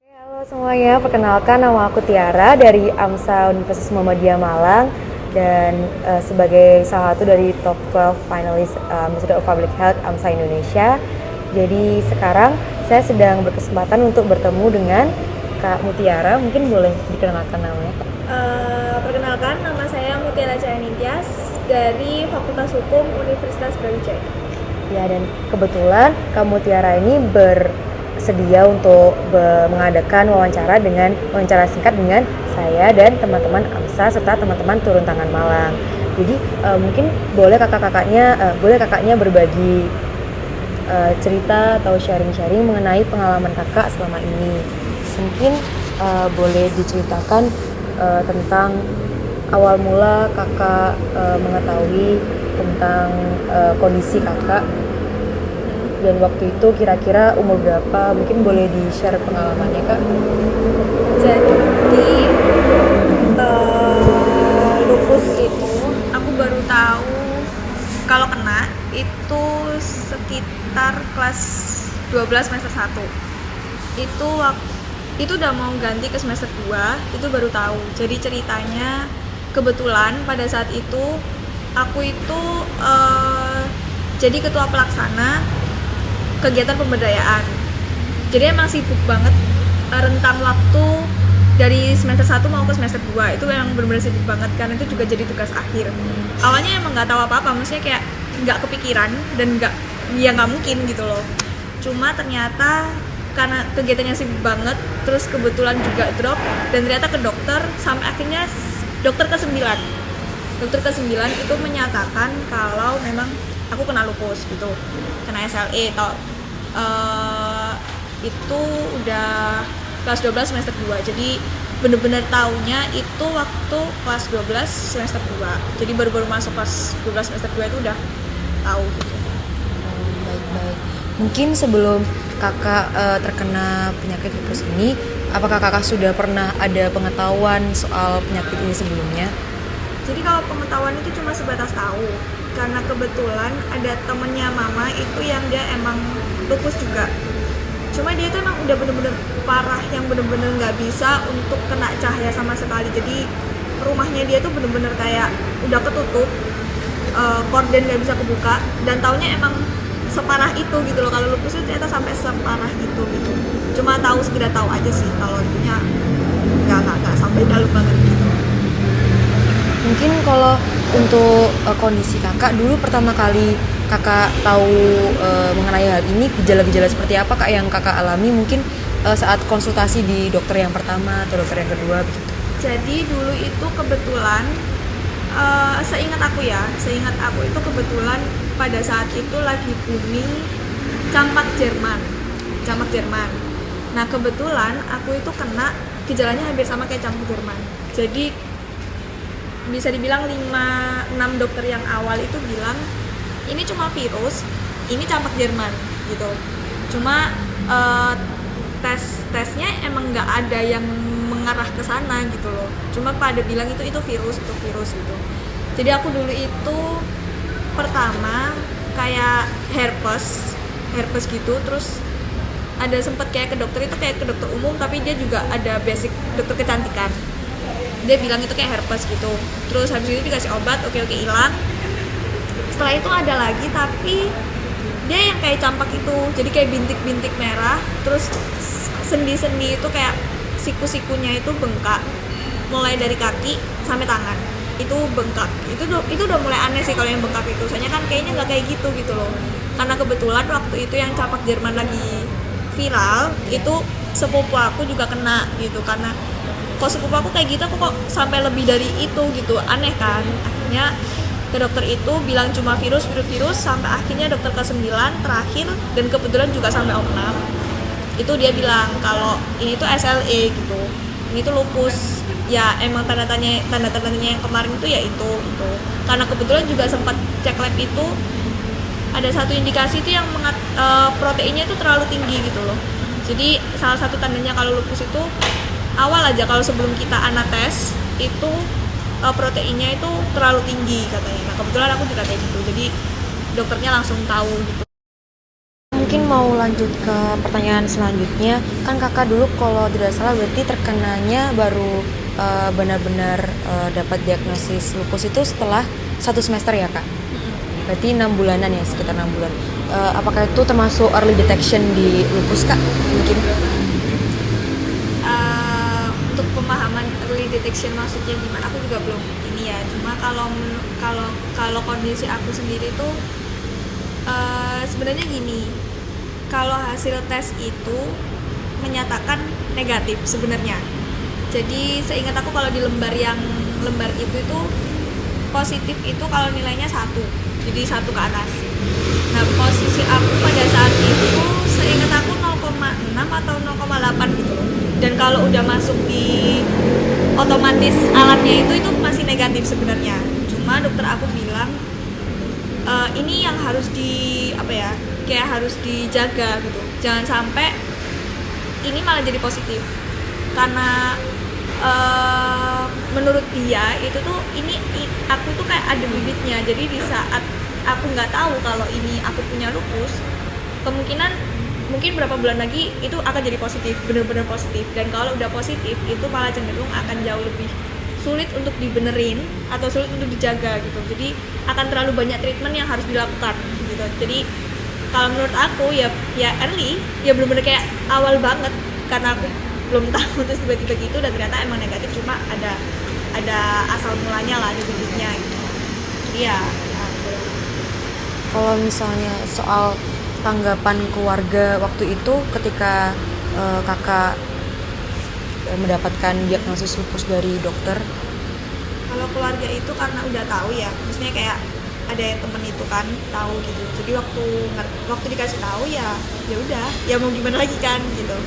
Halo semuanya, perkenalkan nama aku Tiara dari AMSA Universitas Muhammadiyah Malang dan sebagai salah satu dari top 12 finalis Ambassador of Public Health AMSA Indonesia. Jadi sekarang saya sedang berkesempatan untuk bertemu dengan Kak Mutiara, mungkin boleh dikenalkan namanya Kak? Perkenalkan, nama saya Mutiara Cayaningtyas dari Fakultas Hukum Universitas Brawijaya. Ya, dan kebetulan Kak Mutiara ini bersedia untuk mengadakan wawancara singkat dengan saya dan teman-teman AMSA serta teman-teman turun tangan Malang. Jadi mungkin boleh kakaknya berbagi cerita atau sharing-sharing mengenai pengalaman kakak selama ini. Mungkin boleh diceritakan tentang awal mula kakak mengetahui tentang kondisi kakak dan waktu itu kira-kira umur berapa, mungkin boleh di-share pengalamannya Kak? Jadi lupus itu aku baru tahu kalau kena itu sekitar kelas 12 semester 1. Itu udah mau ganti ke semester 2, itu baru tahu. Jadi ceritanya kebetulan pada saat itu aku itu jadi ketua pelaksana kegiatan pemberdayaan. Jadi emang sibuk banget, rentang waktu dari semester 1 mau ke semester 2 itu memang benar-benar sibuk banget karena itu juga jadi tugas akhir. Awalnya emang nggak tahu apa-apa, maksudnya kayak nggak kepikiran dan nggak mungkin gitu loh. Cuma ternyata karena kegiatannya sibuk banget, terus kebetulan juga drop dan ternyata ke dokter sampai akhirnya dokter ke-9 itu menyatakan kalau memang aku kena lupus gitu, kena SLE atau itu udah kelas 12 semester 2. Jadi bener-bener taunya itu waktu kelas 12 semester 2. Jadi baru-baru masuk kelas 12 semester 2 itu udah tahu gitu. Baik-baik. Mungkin sebelum kakak terkena penyakit lupus ini, apakah kakak sudah pernah ada pengetahuan soal penyakit ini sebelumnya? Jadi kalau pengetahuan itu cuma sebatas tahu, karena kebetulan ada temennya mama itu yang dia emang lupus juga. Cuma dia itu emang udah bener-bener parah, yang bener-bener nggak bisa untuk kena cahaya sama sekali. Jadi rumahnya dia tuh bener-bener kayak udah ketutup, korden nggak bisa kebuka, dan taunya emang separah itu gitu loh. Kalau lupus itu ternyata sampai separah itu gitu. Cuma tahu, sekedar tahu aja sih, kalau itunya nggak sampai dalam banget gitu. Mungkin kalau untuk kondisi kakak dulu pertama kali kakak tahu mengenai hal ini, gejala-gejala seperti apa kak yang kakak alami mungkin saat konsultasi di dokter yang pertama atau dokter yang kedua begitu? Jadi dulu itu kebetulan, seingat aku itu kebetulan pada saat itu lagi booming campak Jerman. Nah kebetulan aku itu kena gejalanya hampir sama kayak campak Jerman. Jadi bisa dibilang 5-6 dokter yang awal itu bilang ini cuma virus, ini campak Jerman gitu. Cuma tesnya emang nggak ada yang mengarah ke sana gitu loh. Cuma pada bilang itu virus gitu. Jadi aku dulu itu pertama kayak herpes gitu, terus ada sempet kayak ke dokter itu kayak ke dokter umum, tapi dia juga ada basic dokter kecantikan. Dia bilang itu kayak herpes gitu. Terus habis itu dikasih obat, oke hilang. Setelah itu ada lagi, tapi dia yang kayak campak itu, jadi kayak bintik-bintik merah, terus sendi-sendi itu kayak siku-sikunya itu bengkak, mulai dari kaki sampai tangan itu bengkak. Itu udah mulai aneh sih kalau yang bengkak itu, soalnya kan kayaknya nggak kayak gitu loh. Karena kebetulan waktu itu yang campak Jerman lagi viral, itu sepupu aku juga kena gitu. Karena kok sepupu aku kayak gitu, aku kok sampai lebih dari itu gitu, aneh kan. Akhirnya ke dokter itu bilang cuma virus, sampai akhirnya dokter ke-9 terakhir, dan kebetulan juga sampai opnam, itu dia bilang kalau ini tuh SLE gitu, ini tuh lupus. Ya emang tanda-tandanya yang kemarin itu ya itu. Karena kebetulan juga sempat cek lab itu ada satu indikasi itu yang proteinnya itu terlalu tinggi gitu loh. Jadi salah satu tandanya kalau lupus itu awal aja, kalau sebelum kita anates itu proteinnya itu terlalu tinggi katanya. Nah kebetulan aku juga kayak gitu, jadi dokternya langsung tahu gitu. mungkin mau lanjut ke pertanyaan selanjutnya. Kan kakak dulu kalau tidak salah berarti terkenanya baru benar-benar dapat diagnosis lupus itu setelah 1 semester ya kak? Berarti 6 bulanan ya, sekitar 6 bulan. Apakah itu termasuk early detection di lupus kak? Mungkin? Untuk pemahaman early detection maksudnya gimana aku juga belum ini ya. Cuma kalau kondisi aku sendiri tuh sebenarnya gini, kalau hasil tes itu menyatakan negatif sebenarnya. Jadi seingat aku kalau di lembar itu positif itu kalau nilainya 1, jadi 1 ke atas. Nah posisi aku pada saat itu seingat aku 0,6 atau 0,8 gitu. Dan kalau udah masuk di otomatis alatnya itu masih negatif sebenarnya. Cuma dokter aku bilang ini yang harus kayak harus dijaga gitu. Jangan sampai ini malah jadi positif. Karena menurut dia itu tuh aku tuh kayak ada bibitnya. Jadi di saat aku nggak tahu kalau ini aku punya lupus, kemungkinan mungkin berapa bulan lagi itu akan jadi positif, benar-benar positif. Dan kalau udah positif itu malah cenderung akan jauh lebih sulit untuk dibenerin atau sulit untuk dijaga gitu. Jadi akan terlalu banyak treatment yang harus dilakukan gitu. Jadi kalau menurut aku ya early, ya benar-benar kayak awal banget karena aku belum tahu terus tiba-tiba gitu dan ternyata emang negatif, cuma ada asal mulanya lah, ada bibitnya gitu. Jadi ya. Kalau misalnya soal tanggapan keluarga waktu itu ketika kakak mendapatkan diagnosis lupus dari dokter? Kalau keluarga itu karena udah tahu ya, maksudnya kayak ada yang temen itu kan tahu gitu. Jadi waktu dikasih tahu ya udah, ya mau gimana lagi kan gitu.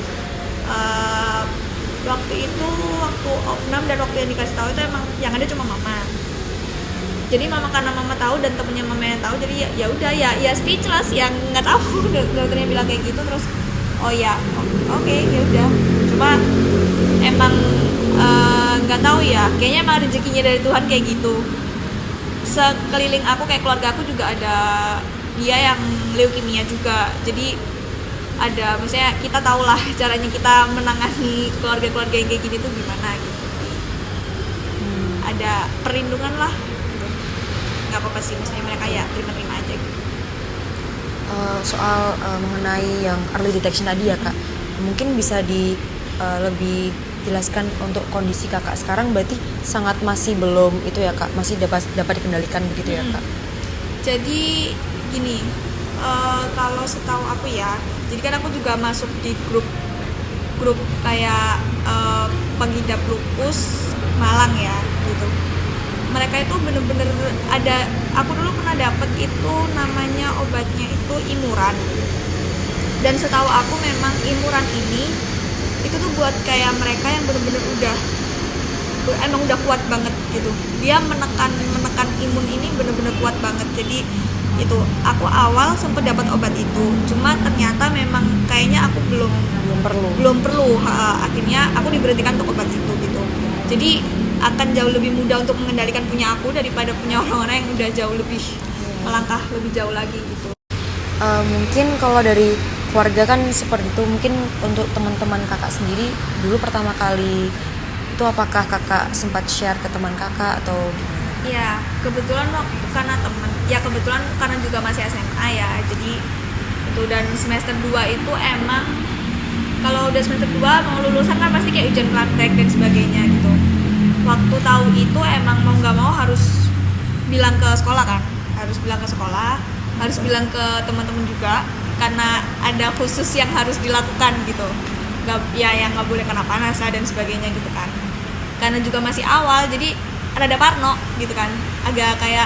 Waktu opnam dan waktu yang dikasih tahu itu emang yang ada cuma mama. Jadi karena mama tahu dan temennya mama yang tahu, jadi ya udah ya speechless, yang nggak tahu. Dokternya bilang kayak gitu terus oh ya oke, ya udah. Cuma emang nggak tahu ya, kayaknya emang rezekinya dari Tuhan kayak gitu. Sekeliling aku kayak keluarga aku juga ada dia yang leukemia juga, jadi ada, maksudnya kita tahu lah caranya kita menangani keluarga-keluarga yang kayak gini tuh gimana gitu. Ada perlindungan lah gitu. Nggak apa-apa sih, maksudnya mereka ya terima-terima aja gitu. Soal mengenai yang early detection tadi ya kak, mungkin bisa lebih jelaskan untuk kondisi kakak sekarang. Berarti sangat masih belum itu ya kak, masih dapat dikendalikan begitu ya kak? Jadi gini, kalau setahu aku ya, jadi kan aku juga masuk di grup kayak pengidap lupus Malang ya gitu. Mereka itu bener-bener ada, aku dulu pernah dapet itu namanya obatnya itu imuran. Dan setahu aku memang imuran ini itu tuh buat kayak mereka yang bener-bener emang udah kuat banget gitu. Dia menekan imun ini bener-bener kuat banget. Jadi itu aku awal sempet dapat obat itu, cuma ternyata memang kayaknya aku belum perlu. Akhirnya aku diberhentikan untuk obat itu gitu. Jadi akan jauh lebih mudah untuk mengendalikan punya aku daripada punya orang-orang yang udah jauh lebih melangkah lebih jauh lagi gitu. Mungkin kalau dari keluarga kan seperti itu. Mungkin untuk teman-teman kakak sendiri dulu pertama kali itu apakah kakak sempat share ke teman kakak atau gimana? Iya, kebetulan karena teman, ya kebetulan karena juga masih SMA ya, jadi itu. Dan semester 2 itu emang kalau udah semester 2 mau lulusan kan pasti kayak ujian praktek dan sebagainya gitu. Waktu tahu itu emang mau nggak mau harus bilang ke sekolah kan, harus bilang ke teman-teman juga, karena ada khusus yang harus dilakukan gitu. Yang nggak boleh kena panas dan sebagainya gitu kan. Karena juga masih awal, jadi rada parno gitu kan, agak kayak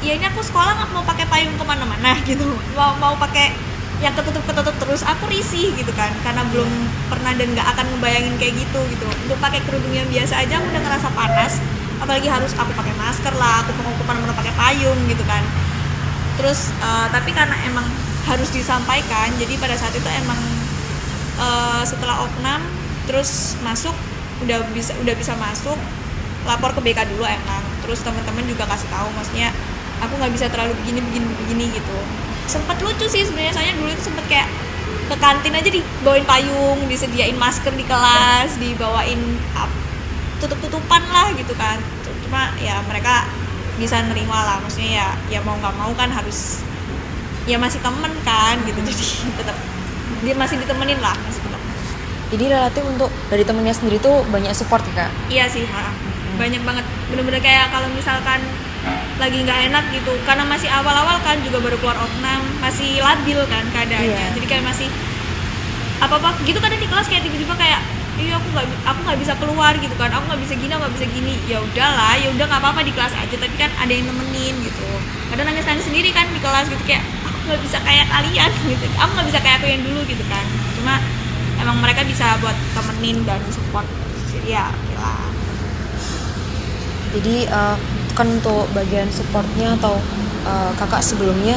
ya ini aku sekolah nggak mau pakai payung kemana-mana gitu, mau pakai yang ketutup terus, aku risih gitu kan, karena belum pernah dan nggak akan ngebayangin kayak gitu. Untuk pakai kerudung yang biasa aja aku udah ngerasa panas, apalagi harus aku pakai masker lah, aku kemana-mana pakai payung gitu kan. Terus tapi karena emang harus disampaikan, jadi pada saat itu emang setelah opnam terus masuk udah bisa masuk, lapor ke BK dulu emang. Terus teman-teman juga kasih tahu, maksudnya aku nggak bisa terlalu begini gitu. sempat lucu sih sebenarnya, soalnya dulu itu sempet kayak ke kantin aja dibawain payung, disediain masker di kelas, dibawain tutup-tutupan lah gitu kan. Cuma ya mereka bisa nerima lah, maksudnya ya mau nggak mau kan harus, ya masih temen kan gitu, jadi tetap dia masih ditemenin lah, masih tetap. Jadi relatif untuk dari temennya sendiri tuh banyak support ya Kak? Iya sih, banyak banget, bener-bener kayak kalau misalkan lagi nggak enak gitu, karena masih awal-awal kan, juga baru keluar opnam, masih labil kan keadaannya, jadi kayak masih apa-apa gitu kan di kelas, kayak tiba-tiba kayak iya aku nggak bisa keluar gitu kan, aku nggak bisa gini, ya udahlah, ya udah nggak apa-apa di kelas aja, tapi kan ada yang nemenin gitu. Kadang nangis sendiri kan di kelas gitu, kayak aku nggak bisa kayak kalian gitu, aku nggak bisa kayak aku yang dulu gitu kan. Cuma emang mereka bisa buat temenin dan support, jadi ya gila. Jadi kan untuk bagian supportnya atau kakak sebelumnya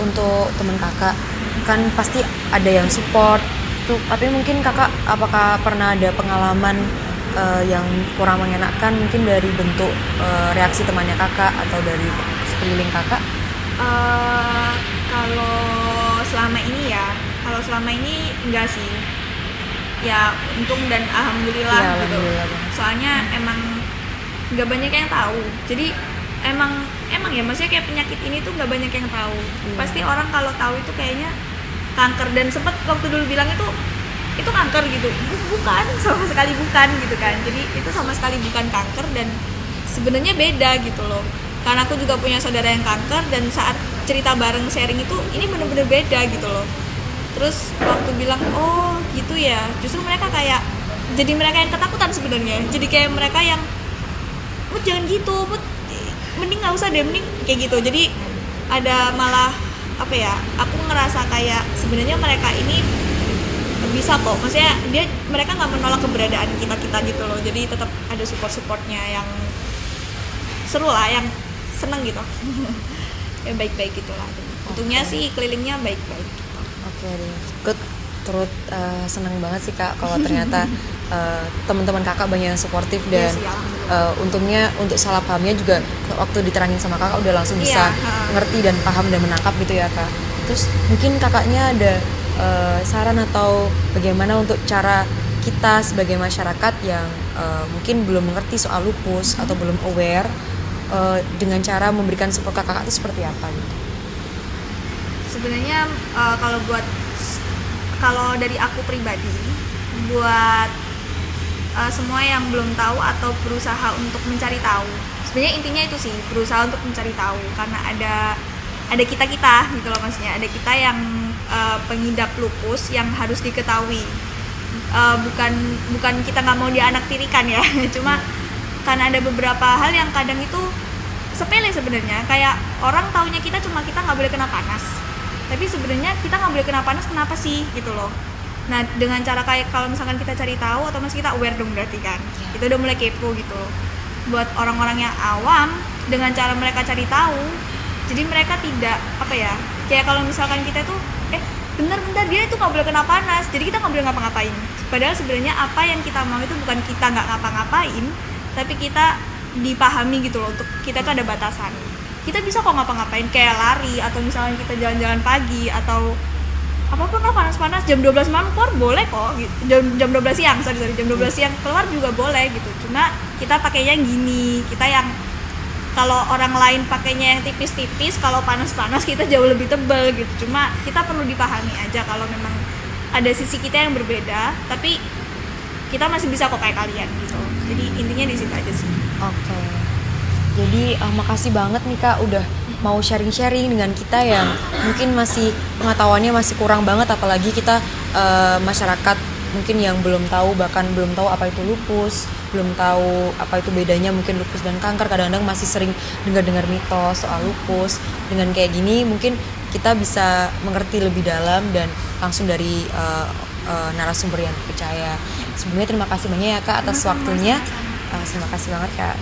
untuk teman kakak kan pasti ada yang support tuh, tapi mungkin kakak apakah pernah ada pengalaman yang kurang mengenakan mungkin dari bentuk reaksi temannya kakak atau dari sekeliling kakak? Kalau selama ini enggak sih, ya untung dan alhamdulillah, Ya, gitu. alhamdulillah banget. Soalnya emang nggak banyak yang tahu, jadi emang ya maksudnya kayak penyakit ini tuh nggak banyak yang tahu. Pasti orang kalau tahu itu kayaknya kanker, dan sempet waktu dulu bilang itu kanker gitu, bukan, sama sekali bukan gitu kan. Jadi itu sama sekali bukan kanker, dan sebenarnya beda gitu loh, karena aku juga punya saudara yang kanker, dan saat cerita bareng sharing itu ini bener-bener beda gitu loh. Terus waktu bilang oh gitu ya, justru mereka kayak jadi mereka yang ketakutan sebenarnya, jadi kayak mereka yang Mut jangan gitu, Mut mending nggak usah deh, mending kayak gitu. Jadi ada malah apa ya, aku ngerasa kayak sebenarnya mereka ini bisa kok, maksudnya mereka nggak menolak keberadaan kita gitu loh, jadi tetap ada supportnya yang seru lah, yang seneng gitu. Ya baik-baik gitulah. Untungnya sih kelilingnya baik-baik gitu. Oke, good. Turut senang banget sih Kak kalau ternyata teman-teman kakak banyak yang suportif, dan untungnya untuk salah pahamnya juga waktu diterangin sama kakak udah langsung bisa ngerti dan paham dan menangkap gitu ya Kak. Terus mungkin kakaknya ada saran atau bagaimana untuk cara kita sebagai masyarakat yang mungkin belum mengerti soal lupus atau belum aware, dengan cara memberikan support ke kakak itu seperti apa gitu? Sebenarnya kalau dari aku pribadi, buat semua yang belum tahu atau berusaha untuk mencari tahu, sebenarnya intinya itu sih, berusaha untuk mencari tahu, karena ada kita gitu loh, maksudnya ada kita yang pengidap lupus yang harus diketahui. Bukan kita nggak mau dianaktirikan ya, cuma karena ada beberapa hal yang kadang itu sepele sebenarnya, kayak orang taunya kita cuma kita nggak boleh kena panas, tapi sebenarnya kita nggak boleh kena panas kenapa sih gitu loh. Nah dengan cara kayak kalau misalkan kita cari tahu, otomatis kita aware dong berarti kan, kita udah mulai kepo gitu loh. Buat orang-orang yang awam, dengan cara mereka cari tahu, jadi mereka tidak apa ya, kayak kalau misalkan kita tuh bentar dia itu nggak boleh kena panas, jadi kita nggak boleh ngapa-ngapain. Padahal sebenarnya apa yang kita mau itu bukan kita nggak ngapa-ngapain, tapi kita dipahami gitu loh, untuk kita tuh ada batasan. Kita bisa kok ngapa-ngapain, kayak lari, atau misalnya kita jalan-jalan pagi, atau apapun lah, panas-panas jam 12 malam keluar boleh kok gitu. jam 12 siang jam 12 siang keluar juga boleh gitu. Cuma kita pakainya gini, kita yang kalau orang lain pakainya yang tipis-tipis, kalau panas-panas kita jauh lebih tebal gitu. Cuma kita perlu dipahami aja kalau memang ada sisi kita yang berbeda, tapi kita masih bisa kok kayak kalian gitu. Jadi intinya di situ aja sih. Oke. Jadi makasih banget nih Kak udah mau sharing-sharing dengan kita yang mungkin masih pengetahuannya masih kurang banget, apalagi kita masyarakat mungkin yang belum tahu, bahkan belum tahu apa itu lupus, belum tahu apa itu bedanya mungkin lupus dan kanker. Kadang-kadang masih sering dengar-dengar mitos soal lupus. Dengan kayak gini mungkin kita bisa mengerti lebih dalam dan langsung dari narasumber yang terpercaya. Sebelumnya terima kasih banyak ya Kak atas waktunya. Terima kasih banget Kak.